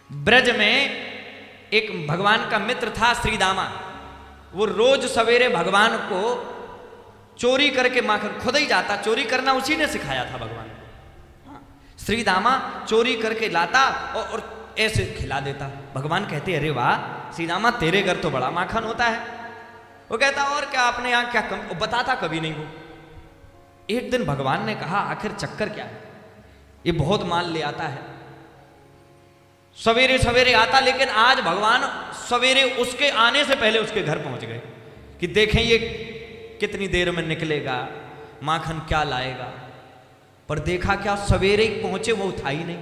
ब्रज में एक भगवान का मित्र था श्रीदामा। वो रोज सवेरे भगवान को चोरी करके माखन, खुद ही जाता, चोरी करना उसी ने सिखाया था भगवान को। श्रीदामा चोरी करके लाता और ऐसे खिला देता। भगवान कहते अरे वाह श्रीदामा, तेरे घर तो बड़ा माखन होता है। वो कहता और क्या, आपने यहाँ क्या कम, बताता कभी नहीं वो। एक दिन भगवान ने कहा आखिर चक्कर क्या है, ये बहुत माल ले आता है, सवेरे सवेरे आता, लेकिन आज भगवान सवेरे उसके आने से पहले उसके घर पहुंच गए कि देखें ये कितनी देर में निकलेगा, माखन क्या लाएगा। पर देखा क्या, सवेरे ही पहुंचे वो उठा ही नहीं।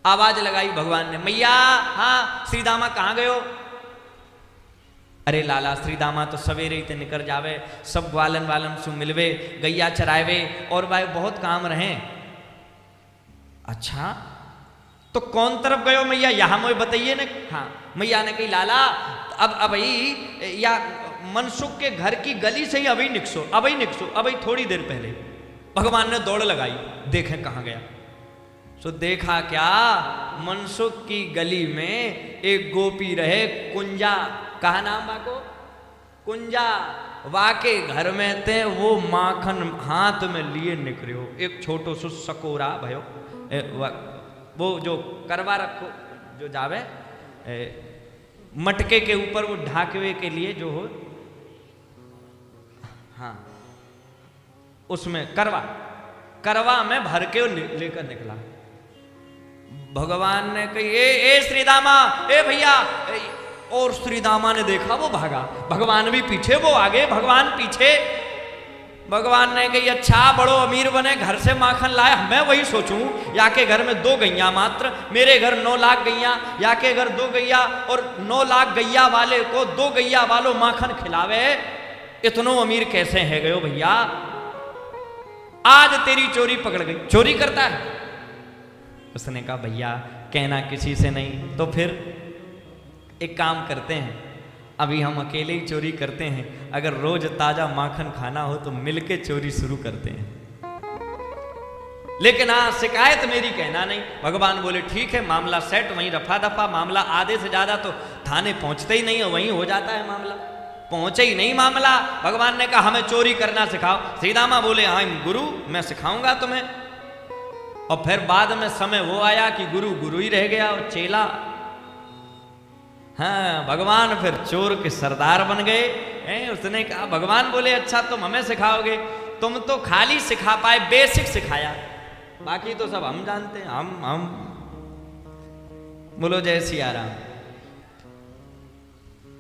आवाज लगाई भगवान ने, मैया हाँ श्रीदामा कहाँ गयो। अरे लाला श्रीदामा तो सवेरे ही निकल जावे, सब ग्वालन वालन सु मिलवे, गैया चरावे और भाई बहुत काम रहे। अच्छा तो कौन तरफ गयो मैया, यहां मुझे बताइए ना। हाँ मैया ने कही लाला अब भाई या मनसुख के घर की गली से ही अभी निकसो, अभी थोड़ी देर पहले। भगवान ने दौड़ लगाई, देखें कहां गया। तो देखा क्या, मनसुख की गली में एक गोपी रहे, कुंजा, कहा नाम बाको, कुंजा, वाके घर में थे। वो माखन हाथ में लिए निकलो, एक छोटो सो सकोरा भयो, वो जो करवा रखो जो जावे मटके के ऊपर वो ढाकवे के लिए जो हो, हाँ उसमें करवा में भर के लेकर निकला। भगवान ने कही ए श्रीदामा, ए भैया। और श्रीदामा ने देखा वो भागा, भगवान भी पीछे वो आगे, भगवान पीछे। भगवान ने कही अच्छा बड़ो अमीर बने, घर से माखन लाए। मैं वही सोचूं, या के घर में 2 गैया मात्र, मेरे घर 9 लाख गैया, या के घर 2 गैया, और 9 लाख गैया वाले को 2 गैया वालों माखन खिलावे। इतनो अमीर कैसे है गयो भैया। आज तेरी चोरी पकड़ गई। चोरी करता है। उसने कहा भैया कहना किसी से नहीं, तो फिर एक काम करते हैं, अभी हम अकेले ही चोरी करते हैं, अगर रोज ताजा माखन खाना हो तो मिलके चोरी शुरू करते हैं। लेकिन हाँ शिकायत मेरी कहना नहीं। भगवान बोले ठीक है, मामला सेट, वहीं रफा दफा। मामला आधे से ज्यादा तो थाने पहुंचते ही नहीं है, वहीं हो जाता है मामला। पहुंचे ही नहीं मामला। भगवान ने कहा हमें चोरी करना सिखाओ। श्रीदामा बोले हाँ गुरु मैं सिखाऊंगा तुम्हें। और फिर बाद में समय वो आया कि गुरु ही रह गया और चेला। हाँ भगवान फिर चोर के सरदार बन गए। उसने कहा, भगवान बोले अच्छा तुम हमें सिखाओगे, तुम तो खाली सिखा पाए, बेसिक सिखाया, बाकी तो सब हम जानते हैं। हम बोलो जय सिया राम।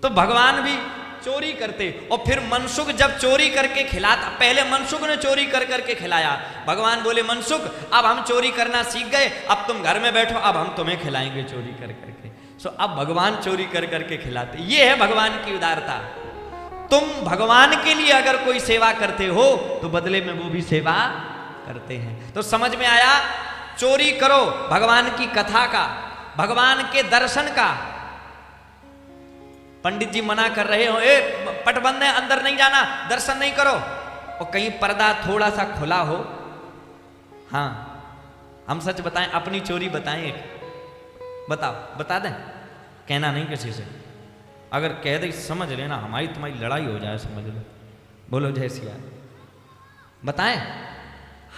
तो भगवान भी चोरी करते। और फिर मनसुख जब चोरी करके खिलाता, पहले मनसुख ने चोरी कर करके खिलाया। भगवान बोले मनसुख अब हम चोरी करना सीख गए, अब तुम घर में बैठो, अब हम तुम्हें खिलाएंगे चोरी कर करके। सो अब भगवान चोरी कर करके खिलाते। ये है भगवान की उदारता। तुम भगवान के लिए अगर कोई सेवा करते हो तो बदले में वो भी सेवा करते हैं। तो समझ में आया, चोरी करो भगवान की कथा का, भगवान के दर्शन का। पंडित जी मना कर रहे हो, पटबंद है अंदर नहीं जाना, दर्शन नहीं करो, और कहीं पर्दा थोड़ा सा खुला हो। हाँ हम सच बताएं, अपनी चोरी बताएं, एक बताओ, बता दें, कहना नहीं किसी से। अगर कह दे समझ लेना, हमारी तुम्हारी लड़ाई हो जाए, समझ लो। बोलो जय सिया। बताएं,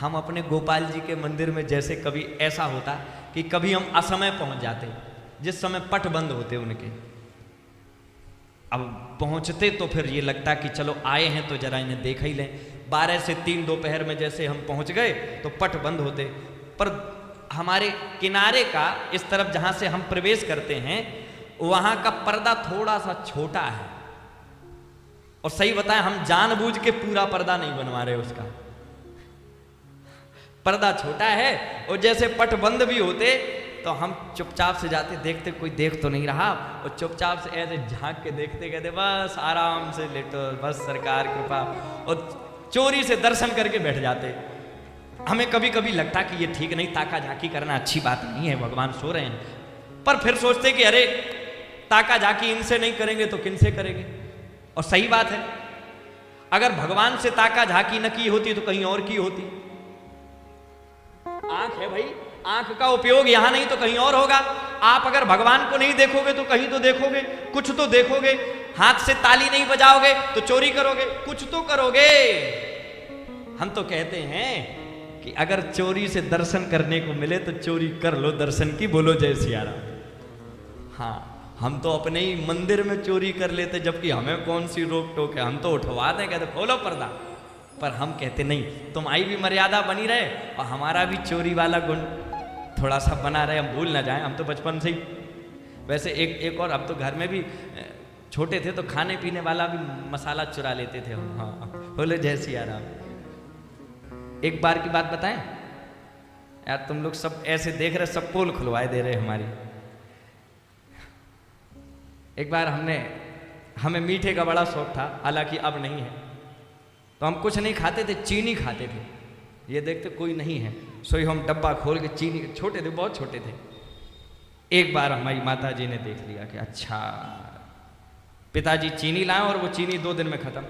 हम अपने गोपाल जी के मंदिर में जैसे कभी ऐसा होता कि कभी हम असमय पहुंच जाते, जिस समय पट बंद होते उनके, अब पहुंचते तो फिर ये लगता कि चलो आए हैं तो जरा इन्हें देख ही लें। 12 से 3 दोपहर में जैसे हम पहुंच गए तो पट बंद होते, पर हमारे किनारे का इस तरफ जहां से हम प्रवेश करते हैं वहां का पर्दा थोड़ा सा छोटा है। और सही बताएं, हम जानबूझ के पूरा पर्दा नहीं बनवा रहे, उसका पर्दा छोटा है। और जैसे पट बंद भी होते तो हम चुपचाप से जाते, देखते कोई देख तो नहीं रहा, और चुपचाप से ऐसे झांक के देखते, कहते बस आराम से लेटो, बस सरकार कृपा, और चोरी से दर्शन करके बैठ जाते। हमें कभी कभी लगता कि ये ठीक नहीं, ताका झाकी करना अच्छी बात नहीं है, भगवान सो रहे हैं, पर फिर सोचते कि अरे ताका झाकी इनसे नहीं करेंगे तो किनसे करेंगे। और सही बात है, अगर भगवान से ताका झाकी न की होती तो कहीं और की होती। आंख है भाई, आंख का उपयोग यहां नहीं तो कहीं और होगा। आप अगर भगवान को नहीं देखोगे तो कहीं तो देखोगे, कुछ तो देखोगे। हाथ से ताली नहीं बजाओगे तो चोरी करोगे, कुछ तो करोगे। हम तो कहते हैं कि अगर चोरी से दर्शन करने को मिले तो चोरी कर लो दर्शन की, बोलो जय सिया राम। हाँ, हम तो अपने ही मंदिर में चोरी कर लेते, जबकि हमें कौन सी रोक टोक है, हम तो उठवा दें, कहते खोलो पर्दा। पर हम कहते नहीं, तुम्हारी भी मर्यादा बनी रहे और हमारा भी चोरी वाला गुण थोड़ा सा बना रहे, हम भूल ना जाएं। हम तो बचपन से ही वैसे एक और, अब तो घर में भी छोटे थे तो खाने पीने वाला भी मसाला चुरा लेते थे हम। हाँ, बोले जय सिया राम। एक बार की बात बताएं यार, तुम लोग सब ऐसे देख रहे, सब पोल खुलवाए दे रहे हमारी। एक बार हमें मीठे का बड़ा शौक था, हालांकि अब नहीं है, तो हम कुछ नहीं खाते थे, चीनी खाते थे। ये देखते कोई नहीं है, सो हम डब्बा खोल के चीनी, छोटे थे, बहुत छोटे थे। एक बार हमारी माता जी ने देख लिया कि अच्छा पिताजी चीनी लाए और वो चीनी 2 दिन में खत्म।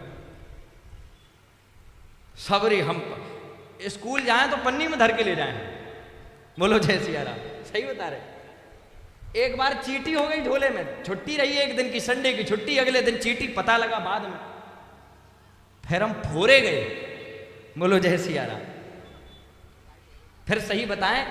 सबरी हम स्कूल जाएं तो पन्नी में धर के ले जाएं, बोलो जय सिया राम। सही बता रहे। एक बार चींटी हो गई झोले में, छुट्टी रही एक दिन की, संडे की छुट्टी, अगले दिन चींटी पता लगा बाद में, फिर हम फोरे गए, बोलो जय सिया राम। फिर सही बताएं,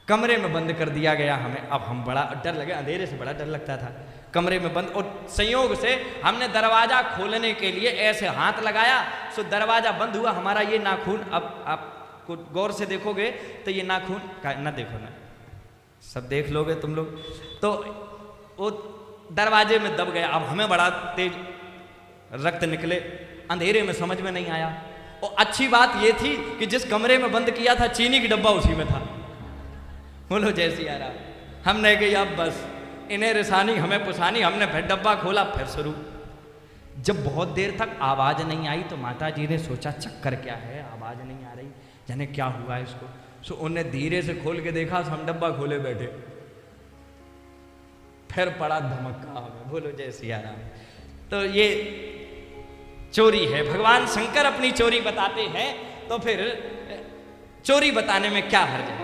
कमरे में बंद कर दिया गया हमें। अब हम बड़ा डर लगे, अंधेरे से बड़ा डर लगता था। कमरे में बंद, और संयोग से हमने दरवाजा खोलने के लिए ऐसे हाथ लगाया, सो दरवाजा बंद हुआ। हमारा ये नाखून, अब आप गौर से देखोगे तो ये नाखून का, ना देखो ना, सब देख लोगे तुम लोग, तो वो दरवाजे में दब गया। अब हमें बड़ा तेज रक्त निकले, अंधेरे में समझ में नहीं आया। और अच्छी बात ये थी कि जिस कमरे में बंद किया था चीनी की डब्बा उसी में था, बोलो जय सिया राम। हमने कहा अब बस इन्हें रिसानी हमें पुसानी। हमने फिर डब्बा खोला, फिर शुरू। जब बहुत देर तक आवाज नहीं आई तो माता जी ने सोचा चक्कर क्या है, आवाज नहीं आ रही, जाने क्या हुआ है इसको। सो उन्हें धीरे से खोल के देखा, हम डब्बा खोले बैठे, फिर पड़ा धमका हमें, बोलो जय सिया राम। तो ये चोरी है। भगवान शंकर अपनी चोरी बताते हैं, तो फिर चोरी बताने में क्या हर्ज है।